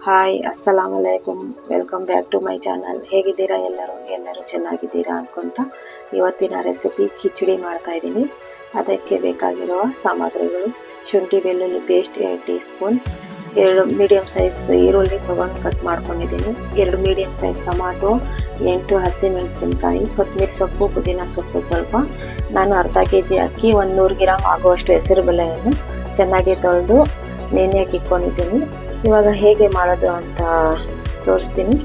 Hi ಅಸ್ಸಲಾಮ್ ಅಲೈಕುಮ್, welcome back to my channel. ಹೇಗಿದ್ದೀರಾ ಎಲ್ಲರೂ ಚೆನ್ನಾಗಿದ್ದೀರಾ ಅನ್ಕೊಂತ ಇವತ್ತಿನ ರೆಸಿಪಿ ಕಿಚಡಿ ಮಾಡ್ತಾ ಇದ್ದೀನಿ. ಅದಕ್ಕೆ ಬೇಕಾಗಿರುವ ಸಾಮಗ್ರಿಗಳು: ಶುಂಠಿ ಬೆಳ್ಳುಳ್ಳಿ paste 2 tea spoon, 2 medium size ಈರುಳ್ಳಿ ತೊಗೊಂಡು ಕಟ್ ಮಾಡ್ಕೊಂಡಿದ್ದೀನಿ, 2 ಮೀಡಿಯಂ ಸೈಜ್ ಟೊಮಾಟೊ, 8 ಹಸಿಮೆಣಸಿನ್ಕಾಯಿ, ಕೊತ್ತಂಬರಿ ಸೊಪ್ಪು, ಪುದೀನ ಸೊಪ್ಪು ಸ್ವಲ್ಪ. ನಾನು ಅರ್ಧ ಕೆಜಿ ಅಕ್ಕಿ, 100 ಗ್ರಾಮ್ ಆಗುವಷ್ಟು ಹೆಸರು ಬೇಳೆಯನ್ನು ಚೆನ್ನಾಗಿ ತೊಳೆದು ನೆನೆಯಕ್ಕೆ ಇಟ್ಕೊಂಡಿದ್ದೀನಿ. ಇವಾಗ ಹೇಗೆ ಮಾಡೋದು ಅಂತ ತೋರಿಸ್ತೀನಿ.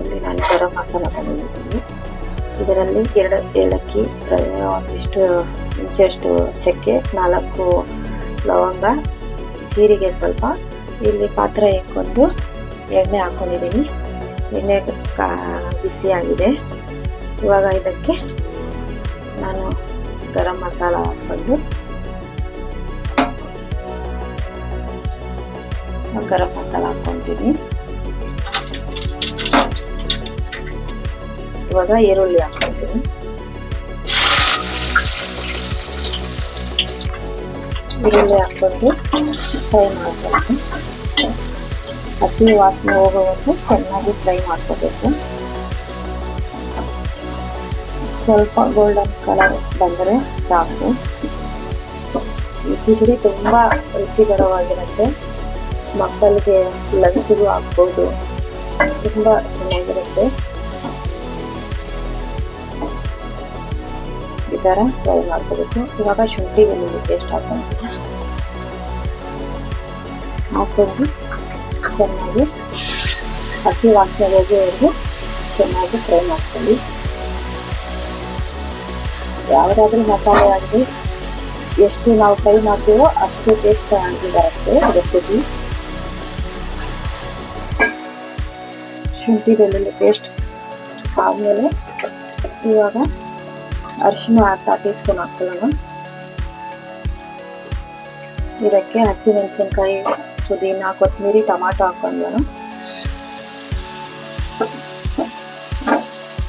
ಇಲ್ಲಿ ನಾನು ಗರಂ ಮಸಾಲ ತಗೊಂಡಿದ್ದೀನಿ. ಇದರಲ್ಲಿ 2 ಏಲಕ್ಕಿ, ಒಂದಿಷ್ಟು ಇಂಚಷ್ಟು ಚಕ್ಕೆ, 4 ಲವಂಗ, ಜೀರಿಗೆ ಸ್ವಲ್ಪ. ಇಲ್ಲಿ ಪಾತ್ರೆ ಇಟ್ಕೊಂಡು ಎಣ್ಣೆ ಹಾಕ್ಕೊಂಡಿದ್ದೀನಿ. ಎಣ್ಣೆ ಬಿಸಿಯಾಗಿದೆ. ಇವಾಗ ಇದಕ್ಕೆ ನಾನು ಗರಂ ಮಸಾಲ ಹಾಕ್ಕೊಂಡು ಗರಂ ಮಸಾಲ ಹಾಕ್ಕೊತೀನಿ. ಇವಾಗ ಈರುಳ್ಳಿ ಹಾಕ್ಕೊತೀನಿ. ಈರುಳ್ಳಿ ಹಾಕ್ಕೊಂಡು ಫ್ರೈ ಮಾಡ್ಕೊಂಡು ಹಸಿ ವಾಸನೆ ಹೋಗೋವರೆಗೂ ಚೆನ್ನಾಗಿ ಫ್ರೈ ಮಾಡ್ಕೋಬೇಕು. ಸ್ವಲ್ಪ ಗೋಲ್ಡನ್ ಕಲರ್ ಬಂದರೆ ಸಾಕು. ಈ ಕಿಚಡಿ ತುಂಬ ರುಚಿಕರವಾಗಿರುತ್ತೆ. ಮಕ್ಕಳಿಗೆ ಲಂಚ್ಗೂ ಹಾಕ್ಬೋದು, ತುಂಬ ಚೆನ್ನಾಗಿರುತ್ತೆ. ಈ ಥರ ಫ್ರೈ ಮಾಡ್ಕೋಬೇಕು. ಇವಾಗ ಶುಂಠಿ ಬೆಳ್ಳುಳ್ಳಿ ಪೇಸ್ಟ್ ಹಾಕೊಂಡು ಚೆನ್ನಾಗಿ ಹಸಿ ವಾಸನೆ ಹೋಗೋವರೆಗೂ ಚೆನ್ನಾಗಿ ಫ್ರೈ ಮಾಡ್ಕೊಳ್ಳಿ. ಯಾವುದಾದ್ರೂ ಮಸಾಲೆ ಆಗಲಿ ಎಷ್ಟು ನಾವು ಫ್ರೈ ಮಾಡ್ತೀವೋ ಅಷ್ಟು ಟೇಸ್ಟ್ ಆಗಿ ಬರುತ್ತೆ ರೆಸಿಪಿ. ಶುಂಠಿ ಬೆಳ್ಳುಳ್ಳಿ ಪೇಸ್ಟ್ ಆದಮೇಲೆ ಇವಾಗ ಅರಿಶಿನ 1/2 ಟೀ ಸ್ಪೂನ್ ಹಾಕ್ಕೊಳ್ಳೋಣ. ಇದಕ್ಕೆ ಹಸಿಮೆಣಸಿನ್ಕಾಯಿ, ಪುದೀನ, ಕೊತ್ತಂಬರಿ, ಟೊಮಾಟೊ ಹಾಕ್ಕೊಳ್ಳೋಣ.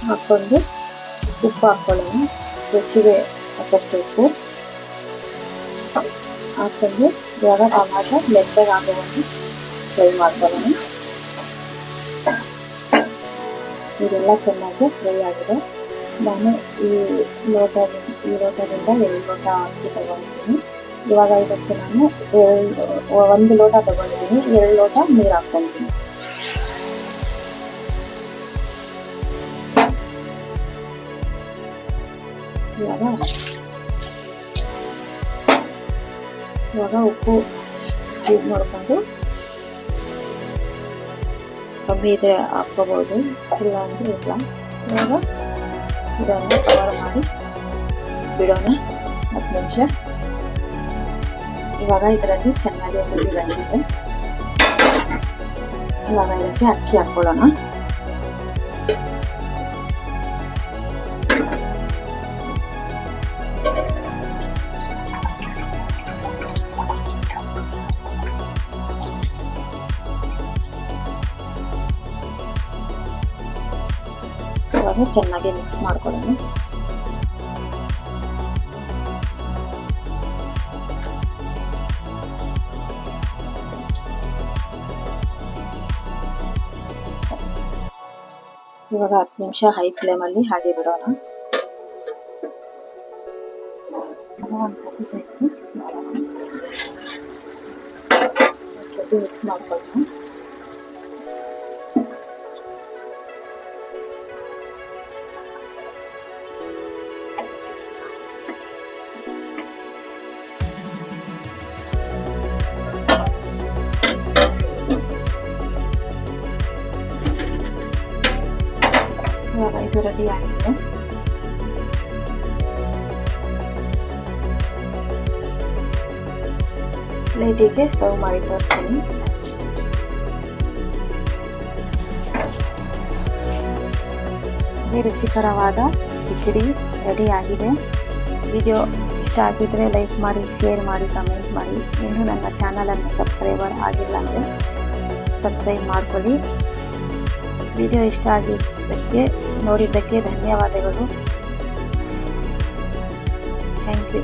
ಹಾಕ್ಕೊಂಡು ಉಪ್ಪು ಹಾಕ್ಕೊಳ್ಳೋಣ, ರುಚಿಗೆ ತಕ್ಕಷ್ಟು ಉಪ್ಪು ಹಾಕ್ಕೊಂಡು ಇವಾಗ ಟೊಮಾಟೊ ಮೆತ್ತಗೆ ಆಗುವಂತೆ ಫ್ರೈ ಮಾಡ್ಕೊಳ್ಳೋಣ. ಇದೆಲ್ಲ ಚೆನ್ನಾಗಿ ಫ್ರೈ ಆಗಿದೆ. ನಾನು ಈ ಲೋಟದಿಂದ 2 ಲೋಟ ಅಕ್ಕಿ ತಗೊಂಡಿದ್ದೀನಿ. ಇವಾಗ ಇದಕ್ಕೆ ನಾನು 1 ಲೋಟ ತಗೊಂಡಿದ್ದೀನಿ, 2 ಲೋಟ ನೀರು ಹಾಕ್ಕೊಂಡಿದ್ದೀನಿ. ಇವಾಗ ಉಪ್ಪು ಚೀಸ್ ನೋಡ್ಕೊಂಡು ಕಮ್ಮಿ ಇದ್ರೆ ಹಾಕ್ಕೋಬೋದು, ಇಲ್ಲ ಅಂದರೆ ಇಲ್ಲ. ಇವಾಗ ಇದನ್ನು ಕವರ್ ಮಾಡಿ ಬಿಡೋಣ 10 ನಿಮಿಷ. ಇವಾಗ ಇದರಲ್ಲಿ ಚೆನ್ನಾಗಿ ಕುದಿ ಬಂದಿದೆ. ಇವಾಗ ಇದಕ್ಕೆ ಅಕ್ಕಿ ಹಾಕ್ಕೊಳ್ಳೋಣ. ಇವಾಗ ಚೆನ್ನಾಗಿ ಮಿಕ್ಸ್ ಮಾಡ್ಕೊಳ್ಳೋಣ. ಇವಾಗ 10 ನಿಮಿಷ ಹೈ ಫ್ಲೇಮಲ್ಲಿ ಹಾಗೆ ಬಿಡೋಣ. ಒಂದ್ಸತಿ ತೆಗೆದು ಒಂದ್ಸತಿ ಮಿಕ್ಸ್ ಮಾಡ್ಕೊಳ್ಳೋಣ. ಇವಾಗ ಇದು ರೆಡಿ ಆಗಿದೆ. ಪ್ಲೇಟಿಗೆ ಸರ್ವ್ ಮಾಡಿ ತೋರಿಸ್ತೀನಿ. ರುಚಿಕರವಾದ ಕಿಚಡಿ ರೆಡಿ ಆಗಿದೆ. ವಿಡಿಯೋ ಇಷ್ಟ ಆಗಿದ್ರೆ ಲೈಕ್ ಮಾಡಿ, ಶೇರ್ ಮಾಡಿ, ಕಮೆಂಟ್ ಮಾಡಿ. ಇನ್ನೂ ನನ್ನ ಚಾನಲನ್ನು ಸಬ್ಸ್ಕ್ರೈಬರ್ ಆಗಿಲ್ಲ ಅಂದರೆ ಸಬ್ಸ್ಕ್ರೈಬ್ ಮಾಡ್ಕೊಳ್ಳಿ. ವಿಡಿಯೋ ಇಷ್ಟ ಆಗಿದ್ದಕ್ಕೆ ನೋಡಿದ್ದಕ್ಕೆ ಧನ್ಯವಾದಗಳು. Thank you.